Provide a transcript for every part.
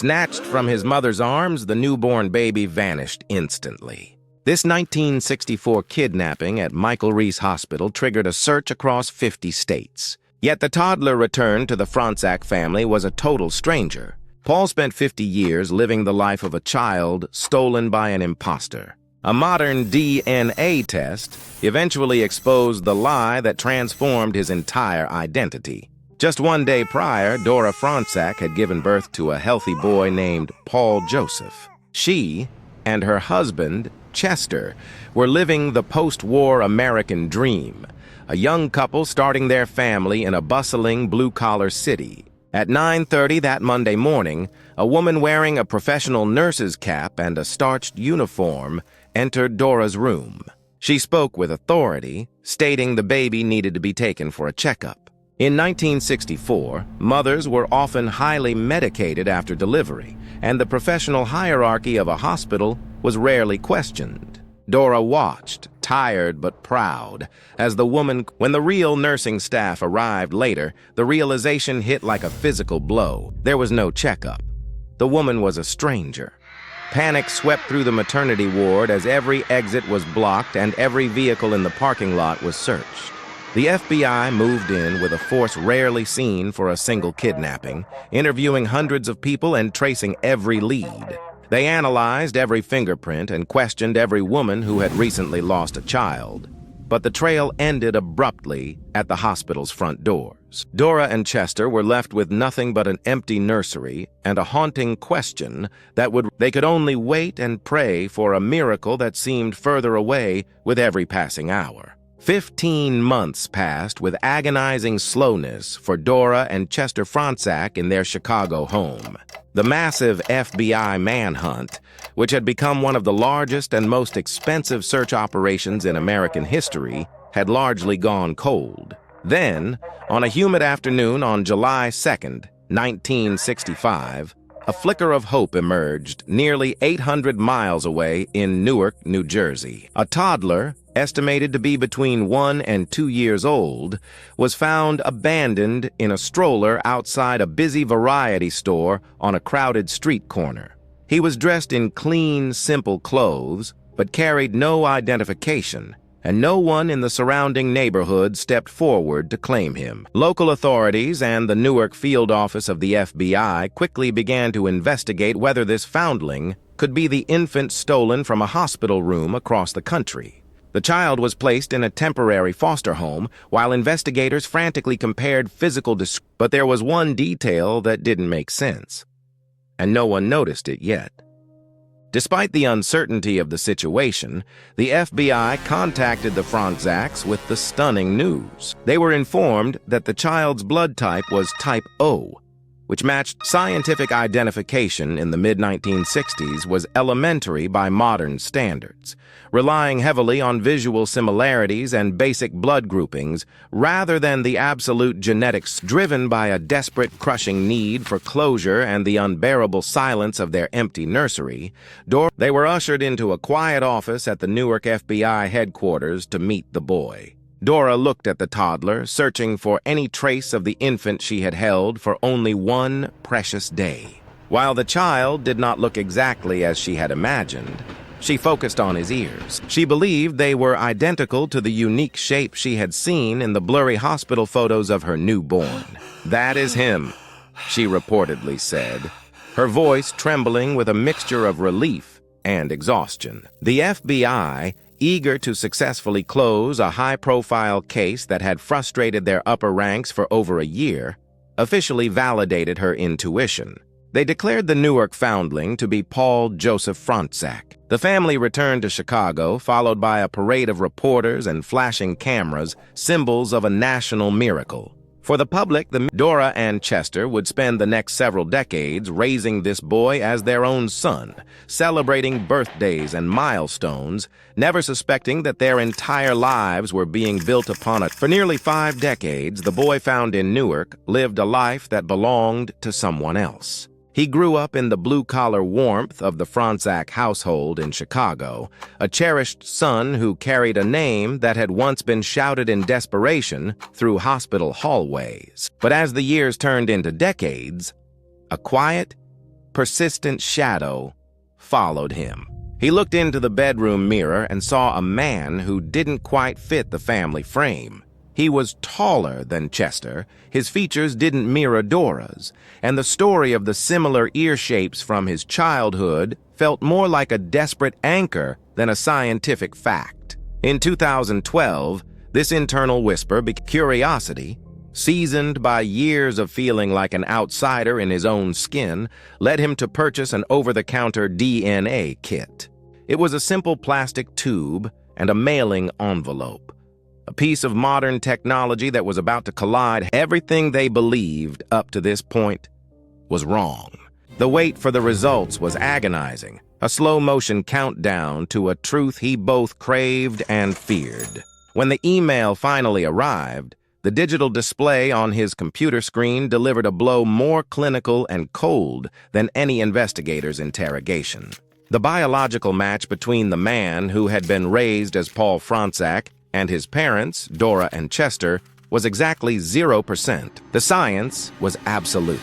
Snatched from his mother's arms, the newborn baby vanished instantly. This 1964 kidnapping at Michael Reese Hospital triggered a search across 50 states. Yet the toddler returned to the Fronczak family was a total stranger. Paul spent 50 years living the life of a child stolen by an imposter. A modern DNA test eventually exposed the lie that transformed his entire identity. Just one day prior, Dora Fronczak had given birth to a healthy boy named Paul Joseph. She and her husband, Chester, were living the post-war American dream, a young couple starting their family in a bustling blue-collar city. At 9:30 that Monday morning, a woman wearing a professional nurse's cap and a starched uniform entered Dora's room. She spoke with authority, stating the baby needed to be taken for a checkup. In 1964, mothers were often highly medicated after delivery, and the professional hierarchy of a hospital was rarely questioned. Dora watched, tired but proud, as when the real nursing staff arrived later, the realization hit like a physical blow. There was no checkup. The woman was a stranger. Panic swept through the maternity ward as every exit was blocked and every vehicle in the parking lot was searched. The FBI moved in with a force rarely seen for a single kidnapping, interviewing hundreds of people and tracing every lead. They analyzed every fingerprint and questioned every woman who had recently lost a child. But the trail ended abruptly at the hospital's front doors. Dora and Chester were left with nothing but an empty nursery and a haunting question that they could only wait and pray for a miracle that seemed further away with every passing hour. 15 months passed with agonizing slowness for Dora and Chester Fronczak in their Chicago home. The massive FBI manhunt, which had become one of the largest and most expensive search operations in American history, had largely gone cold. Then, on a humid afternoon on July 2nd, 1965, a flicker of hope emerged nearly 800 miles away in Newark, New Jersey. A toddler, estimated to be between 1 and 2 years old, was found abandoned in a stroller outside a busy variety store on a crowded street corner. He was dressed in clean, simple clothes, but carried no identification, and no one in the surrounding neighborhood stepped forward to claim him. Local authorities and the Newark field office of the FBI quickly began to investigate whether this foundling could be the infant stolen from a hospital room across the country. The child was placed in a temporary foster home while investigators frantically compared but there was one detail that didn't make sense, and no one noticed it yet. Despite the uncertainty of the situation, the FBI contacted the Fronczaks with the stunning news. They were informed that the child's blood type was type O, which matched scientific identification in the mid-1960s was elementary by modern standards, relying heavily on visual similarities and basic blood groupings rather than the absolute genetics driven by a desperate, crushing need for closure and the unbearable silence of their empty nursery. They were ushered into a quiet office at the Newark FBI headquarters to meet the boy. Dora looked at the toddler, searching for any trace of the infant she had held for only one precious day. While the child did not look exactly as she had imagined, she focused on his ears. She believed they were identical to the unique shape she had seen in the blurry hospital photos of her newborn. "That is him," she reportedly said, her voice trembling with a mixture of relief and exhaustion. The FBI, eager to successfully close a high-profile case that had frustrated their upper ranks for over a year, officially validated her intuition. They declared the Newark foundling to be Paul Joseph Fronczak. The family returned to Chicago, followed by a parade of reporters and flashing cameras, symbols of a national miracle. For the public, Dora and Chester would spend the next several decades raising this boy as their own son, celebrating birthdays and milestones, never suspecting that their entire lives were being built upon it. For nearly 5 decades, the boy found in Newark lived a life that belonged to someone else. He grew up in the blue-collar warmth of the Fronczak household in Chicago, a cherished son who carried a name that had once been shouted in desperation through hospital hallways. But as the years turned into decades, a quiet, persistent shadow followed him. He looked into the bedroom mirror and saw a man who didn't quite fit the family frame. He was taller than Chester, his features didn't mirror Dora's, and the story of the similar ear shapes from his childhood felt more like a desperate anchor than a scientific fact. In 2012, this internal whisper became curiosity, seasoned by years of feeling like an outsider in his own skin, led him to purchase an over-the-counter DNA kit. It was a simple plastic tube and a mailing envelope. A piece of modern technology that was about to collide. Everything they believed up to this point was wrong. The wait for the results was agonizing, a slow-motion countdown to a truth he both craved and feared. When the email finally arrived, the digital display on his computer screen delivered a blow more clinical and cold than any investigator's interrogation. The biological match between the man who had been raised as Paul Fronczak and his parents, Dora and Chester, was exactly 0%. The science was absolute.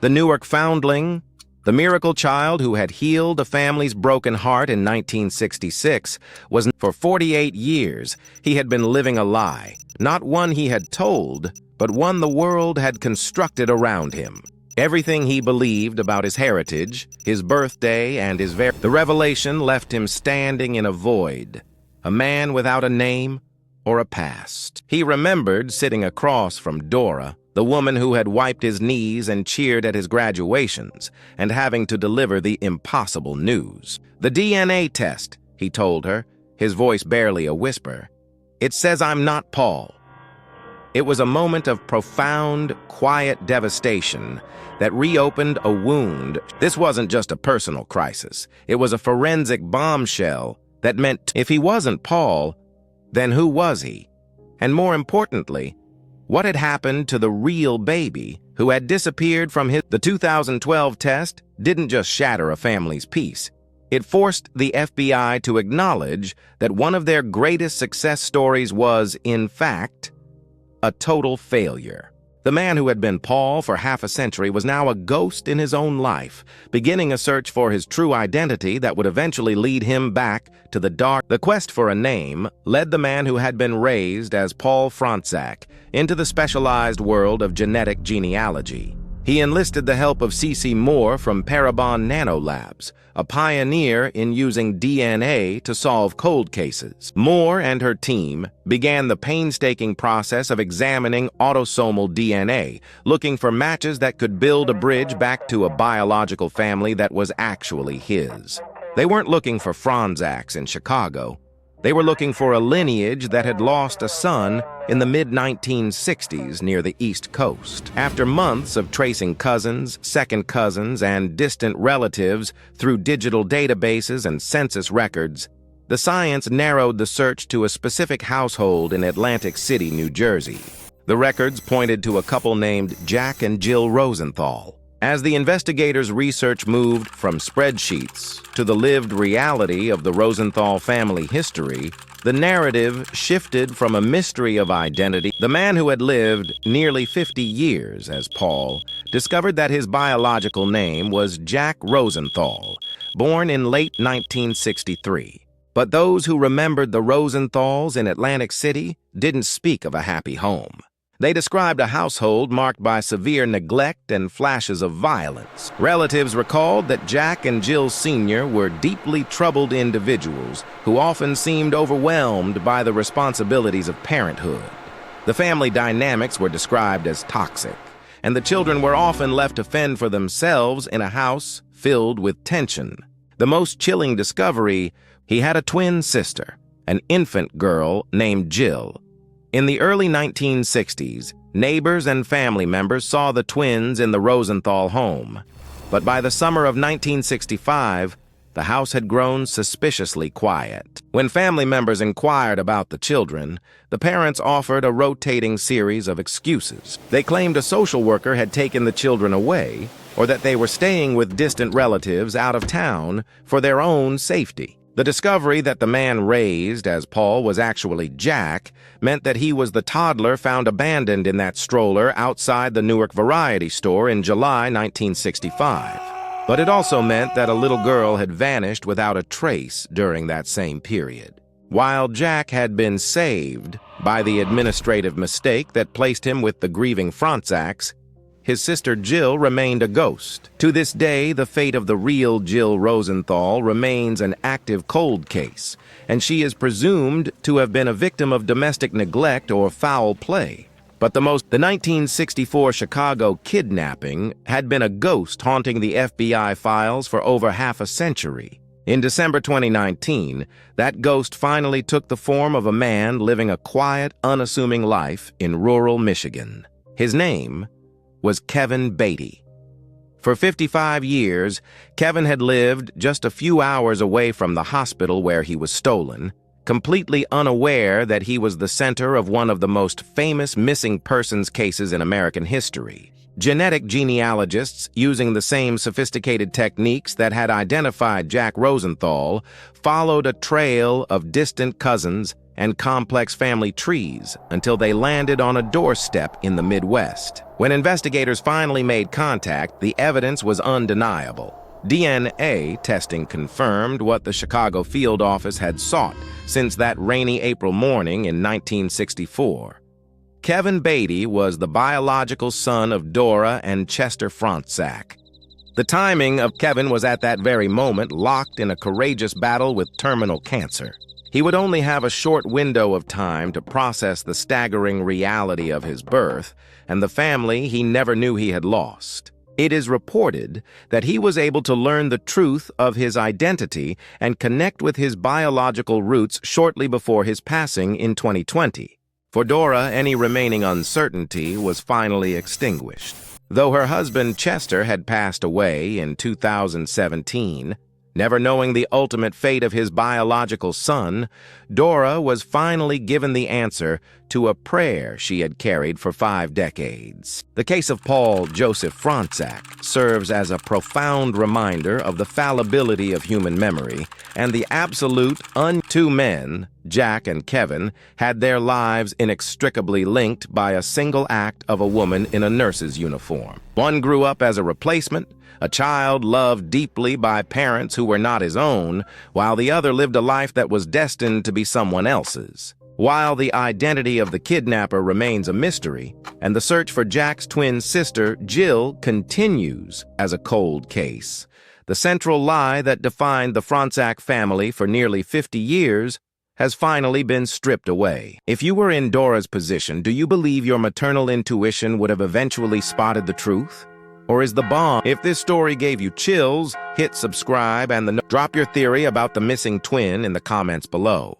The Newark foundling, the miracle child who had healed the family's broken heart in 1966, was for 48 years he had been living a lie, not one he had told, but one the world had constructed around him. Everything he believed about his heritage, his birthday, and the revelation left him standing in a void, a man without a name or a past. He remembered sitting across from Dora, the woman who had wiped his knees and cheered at his graduations, and having to deliver the impossible news. "The DNA test," he told her, his voice barely a whisper. "It says I'm not Paul." It was a moment of profound, quiet devastation that reopened a wound. This wasn't just a personal crisis. It was a forensic bombshell that meant if he wasn't Paul, then who was he? And more importantly, what had happened to the real baby who had disappeared from his... The 2012 test didn't just shatter a family's peace. It forced the FBI to acknowledge that one of their greatest success stories was, in fact, a total failure. The man who had been Paul for half a century was now a ghost in his own life, beginning a search for his true identity that would eventually lead him back to the dark. The quest for a name led the man who had been raised as Paul Fronczak into the specialized world of genetic genealogy. He enlisted the help of C.C. Moore from Parabon Nanolabs, a pioneer in using DNA to solve cold cases. Moore and her team began the painstaking process of examining autosomal DNA, looking for matches that could build a bridge back to a biological family that was actually his. They weren't looking for Fronczaks in Chicago. They were looking for a lineage that had lost a son in the mid-1960s near the East Coast. After months of tracing cousins, second cousins, and distant relatives through digital databases and census records, the science narrowed the search to a specific household in Atlantic City, New Jersey. The records pointed to a couple named Jack and Jill Rosenthal. As the investigators' research moved from spreadsheets to the lived reality of the Rosenthal family history, the narrative shifted from a mystery of identity. The man who had lived nearly 50 years as Paul discovered that his biological name was Jack Rosenthal, born in late 1963. But those who remembered the Rosenthals in Atlantic City didn't speak of a happy home. They described a household marked by severe neglect and flashes of violence. Relatives recalled that Jack and Jill Sr. were deeply troubled individuals who often seemed overwhelmed by the responsibilities of parenthood. The family dynamics were described as toxic, and the children were often left to fend for themselves in a house filled with tension. The most chilling discovery: he had a twin sister, an infant girl named Jill. In the early 1960s, neighbors and family members saw the twins in the Rosenthal home. But by the summer of 1965, the house had grown suspiciously quiet. When family members inquired about the children, the parents offered a rotating series of excuses. They claimed a social worker had taken the children away, or that they were staying with distant relatives out of town for their own safety. The discovery that the man raised as Paul was actually Jack meant that he was the toddler found abandoned in that stroller outside the Newark Variety Store in July 1965. But it also meant that a little girl had vanished without a trace during that same period. While Jack had been saved by the administrative mistake that placed him with the grieving Fronczaks, his sister Jill remained a ghost. To this day, the fate of the real Jill Rosenthal remains an active cold case, and she is presumed to have been a victim of domestic neglect or foul play. But the 1964 Chicago kidnapping had been a ghost haunting the FBI files for over half a century. In December 2019, that ghost finally took the form of a man living a quiet, unassuming life in rural Michigan. His name was Kevin Baty. For 55 years, Kevin had lived just a few hours away from the hospital where he was stolen, completely unaware that he was the center of one of the most famous missing persons cases in American history. Genetic genealogists, using the same sophisticated techniques that had identified Jack Rosenthal, followed a trail of distant cousins and complex family trees until they landed on a doorstep in the Midwest. When investigators finally made contact, the evidence was undeniable. DNA testing confirmed what the Chicago field office had sought since that rainy April morning in 1964. Kevin Baty was the biological son of Dora and Chester Fronczak. The timing of Kevin was at that very moment locked in a courageous battle with terminal cancer. He would only have a short window of time to process the staggering reality of his birth and the family he never knew he had lost. It is reported that he was able to learn the truth of his identity and connect with his biological roots shortly before his passing in 2020. For Dora, any remaining uncertainty was finally extinguished. Though her husband Chester had passed away in 2017, never knowing the ultimate fate of his biological son, Dora was finally given the answer to a prayer she had carried for 5 decades. The case of Paul Joseph Fronczak serves as a profound reminder of the fallibility of human memory and the absolute two men, Jack and Kevin, had their lives inextricably linked by a single act of a woman in a nurse's uniform. One grew up as a replacement, a child loved deeply by parents who were not his own, while the other lived a life that was destined to be someone else's. While the identity of the kidnapper remains a mystery, and the search for Jack's twin sister, Jill, continues as a cold case, the central lie that defined the Fronczak family for nearly 50 years has finally been stripped away. If you were in Dora's position, do you believe your maternal intuition would have eventually spotted the truth? Or is the bomb? If this story gave you chills, hit subscribe and drop your theory about the missing twin in the comments below.